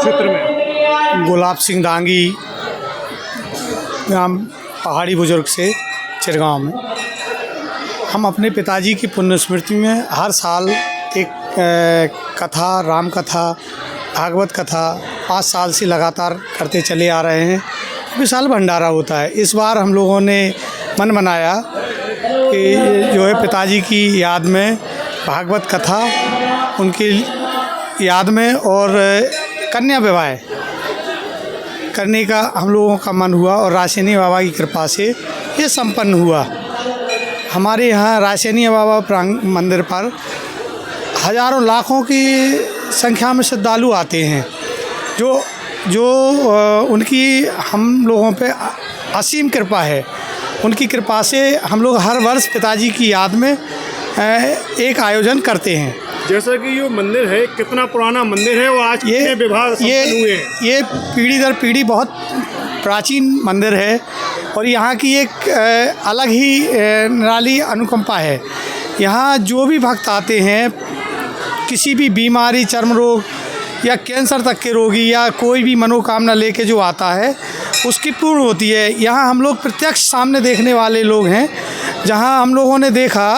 क्षेत्र में? गुलाब सिंह दांगी, ग्राम पहाड़ी बुजुर्ग से चिरगांव में। हम अपने पिताजी की पुण्य स्मृति में हर साल एक कथा, राम कथा, भागवत कथा 5 साल से लगातार करते चले आ रहे हैं। विशाल भंडारा होता है। इस बार हम लोगों ने मन बनाया कि जो है पिताजी की याद में भागवत कथा, उनकी याद में और कन्या विवाह करने का हम लोगों का मन हुआ और रायसेनी बाबा की कृपा से ये संपन्न हुआ। हमारे यहाँ रायसेनी बाबा मंदिर पर हज़ारों लाखों की संख्या में श्रद्धालु आते हैं, जो उनकी हम लोगों पे असीम कृपा है। उनकी कृपा से हम लोग हर वर्ष पिताजी की याद में एक आयोजन करते हैं। जैसा कि ये मंदिर है, कितना पुराना मंदिर है, वो आज कितने विवाह संपन्न हुए हैं? ये पीढ़ी दर पीढ़ी बहुत प्राचीन मंदिर है और यहाँ की एक अलग ही निराली अनुकंपा है। यहाँ जो भी भक्त आते हैं, किसी भी बीमारी, चर्म रोग या कैंसर तक के रोगी या कोई भी मनोकामना लेके जो आता है उसकी पूर्ण होती है। यहाँ हम लोग प्रत्यक्ष सामने देखने वाले लोग हैं। जहाँ हम लोगों ने देखा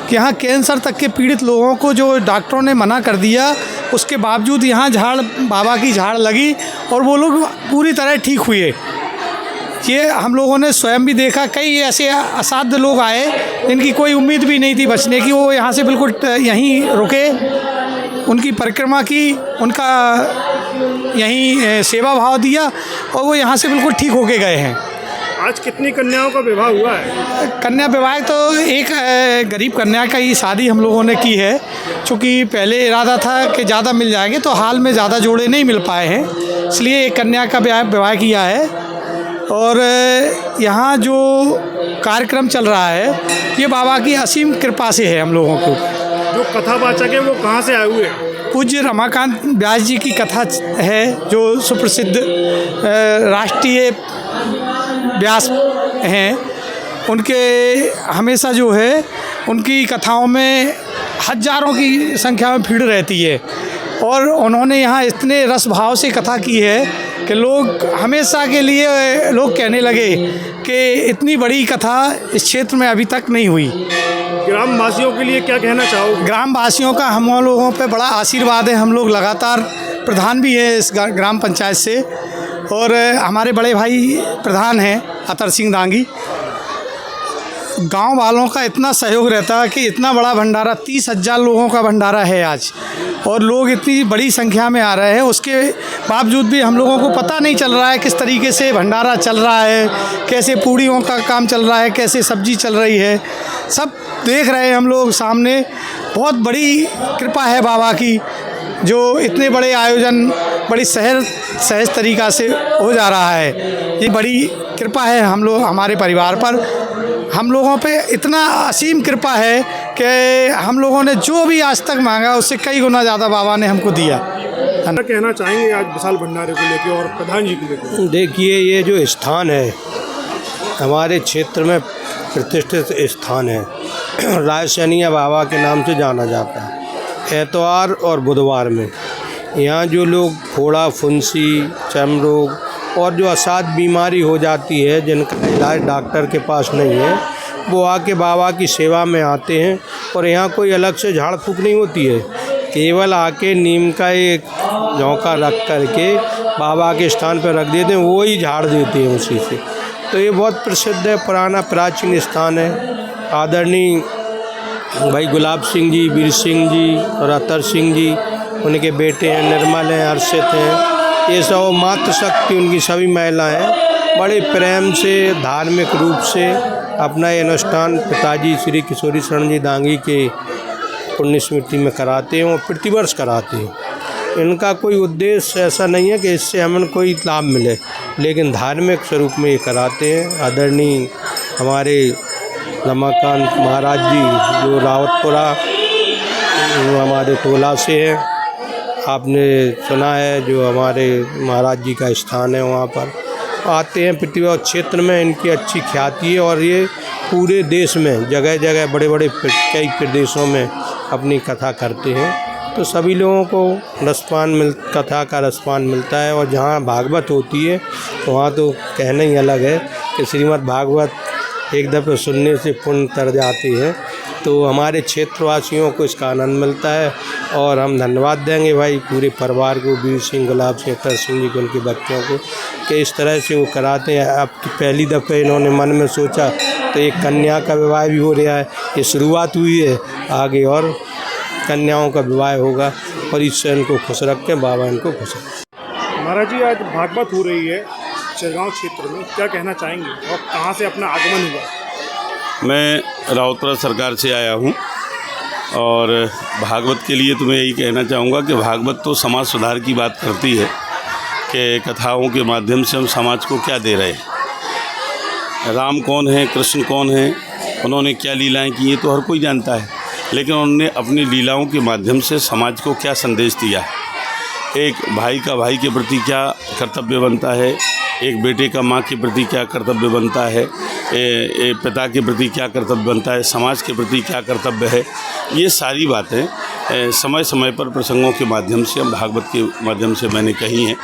कि यहाँ कैंसर तक के पीड़ित लोगों को जो डॉक्टरों ने मना कर दिया, उसके बावजूद यहाँ बाबा की झाड़ लगी और वो लोग पूरी तरह ठीक हुए। ये हम लोगों ने स्वयं भी देखा। कई ऐसे असाध्य लोग आए जिनकी कोई उम्मीद भी नहीं थी बचने की, वो यहाँ से बिल्कुल यहीं रुके, उनकी परिक्रमा की, उनका यहीं सेवा भाव दिया और वो यहाँ से बिल्कुल ठीक होके गए हैं। आज कितनी कन्याओं का विवाह हुआ है? कन्या विवाह तो एक गरीब कन्या का ही शादी हम लोगों ने की है। चूँकि पहले इरादा था कि ज़्यादा मिल जाएंगे, तो हाल में ज़्यादा जोड़े नहीं मिल पाए हैं, इसलिए एक कन्या का विवाह किया है। और यहाँ जो कार्यक्रम चल रहा है ये बाबा की असीम कृपा से है। हम लोगों को जो कथावाचक है वो कहाँ से आए हुए हैं? पूज्य रमाकांत व्यास जी की कथा है, जो सुप्रसिद्ध राष्ट्रीय व्यास हैं। उनके हमेशा जो है उनकी कथाओं में हजारों की संख्या में भीड़ रहती है और उन्होंने यहाँ इतने रस भाव से कथा की है कि लोग हमेशा के लिए लोग कहने लगे कि इतनी बड़ी कथा इस क्षेत्र में अभी तक नहीं हुई। ग्रामवासियों के लिए क्या कहना चाहोगे? ग्रामवासियों का हम लोगों पे बड़ा आशीर्वाद है। हम लोग लगातार, प्रधान भी है इस ग्राम पंचायत से और हमारे बड़े भाई प्रधान हैं अतर सिंह दांगी। गांव वालों का इतना सहयोग रहता है कि इतना बड़ा भंडारा, 30,000 लोगों का भंडारा है आज और लोग इतनी बड़ी संख्या में आ रहे हैं। उसके बावजूद भी हम लोगों को पता नहीं चल रहा है किस तरीके से भंडारा चल रहा है, कैसे पूड़ियों का काम चल रहा है, कैसे सब्जी चल रही है, सब देख रहे हैं हम लोग सामने। बहुत बड़ी कृपा है बाबा की, जो इतने बड़े आयोजन बड़ी सहज तरीक़ा से हो जा रहा है। ये बड़ी कृपा है हमारे परिवार पर। हम लोगों पे इतना असीम कृपा है कि हम लोगों ने जो भी आज तक मांगा उससे कई गुना ज़्यादा बाबा ने हमको दिया। क्या कहना चाहेंगे आज विशाल भंडारे को लेकर और प्रधान जी को लेकर? देखिए, ये जो स्थान है हमारे क्षेत्र में प्रतिष्ठित स्थान है। रायसेनी बाबा के नाम से जाना जाता है। एतवार और बुधवार में यहाँ जो लोग फोड़ा, फुंसी, चर्म रोग और जो असाध्य बीमारी हो जाती है, जिनका इलाज डॉक्टर के पास नहीं है, वो आके बाबा की सेवा में आते हैं। और यहाँ कोई अलग से झाड़ फूक नहीं होती है, केवल आके नीम का एक झोंका रख करके बाबा के स्थान पर रख देते हैं, वो ही झाड़ देते हैं उसी से। तो ये बहुत प्रसिद्ध है, पुराना प्राचीन स्थान है। आदरणीय भाई गुलाब सिंह जी, वीर सिंह जी और अतर सिंह जी, उनके बेटे हैं, निर्मल हैं, हर्षित हैं, ये सब मातृशक्ति उनकी सभी महिलाएं बड़े प्रेम से, धार्मिक रूप से अपना ये अनुष्ठान पिताजी श्री किशोरी शरण जी दांगी के पुण्य स्मृति में कराते हैं और प्रतिवर्ष कराते हैं। इनका कोई उद्देश्य ऐसा नहीं है कि इससे हमें कोई लाभ मिले, लेकिन धार्मिक स्वरूप में ये कराते हैं। आदरणीय हमारे रमाकांत महाराज जी जो रावतपुरा हमारे टोला से हैं, आपने सुना है, जो हमारे महाराज जी का स्थान है, वहाँ पर आते हैं। पृथ्वी क्षेत्र में इनकी अच्छी ख्याति है और ये पूरे देश में जगह जगह बड़े बड़े कई प्रदेशों में अपनी कथा करते हैं। तो सभी लोगों को रसपान कथा का रसपान मिलता है। और जहाँ भागवत होती है तो वहाँ तो कहना ही अलग है कि श्रीमद् भागवत एक दफ़े सुनने से पुण्य तर जाती है। तो हमारे क्षेत्रवासियों को इसका आनंद मिलता है और हम धन्यवाद देंगे भाई पूरे परिवार को, वीर सिंह, गुलाब सिंह, तर सिंह जी को, उनके बच्चों को, कि इस तरह से वो कराते हैं। अब पहली दफ़े इन्होंने मन में सोचा तो एक कन्या का विवाह भी हो रहा है, ये शुरुआत हुई है, आगे और कन्याओं का विवाह होगा और इससे इनको खुश रखें, बाबा इनको खुश रखें। महाराज जी, आज भागवत हो रही है चिरगांव क्षेत्र में, क्या कहना चाहेंगे और कहाँ से अपना आगमन हुआ? मैं राउतपुरा सरकार से आया हूँ और भागवत के लिए तो मैं यही कहना चाहूँगा कि भागवत तो समाज सुधार की बात करती है कि कथाओं के माध्यम से हम समाज को क्या दे रहे हैं। राम कौन है, कृष्ण कौन है, उन्होंने क्या लीलाएं की, ये तो हर कोई जानता है, लेकिन उन्होंने अपनी लीलाओं के माध्यम से समाज को क्या संदेश दिया है। एक भाई का भाई के प्रति क्या कर्तव्य बनता है, एक बेटे का माँ के प्रति क्या कर्तव्य बनता है, पिता के प्रति क्या कर्तव्य बनता है, समाज के प्रति क्या कर्तव्य है, ये सारी बातें समय समय पर प्रसंगों के माध्यम से, हम भागवत के माध्यम से मैंने कही हैं।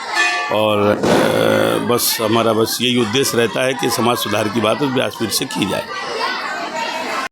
और बस हमारा यही उद्देश्य रहता है कि समाज सुधार की बात उस व्यासपीठ से की जाए।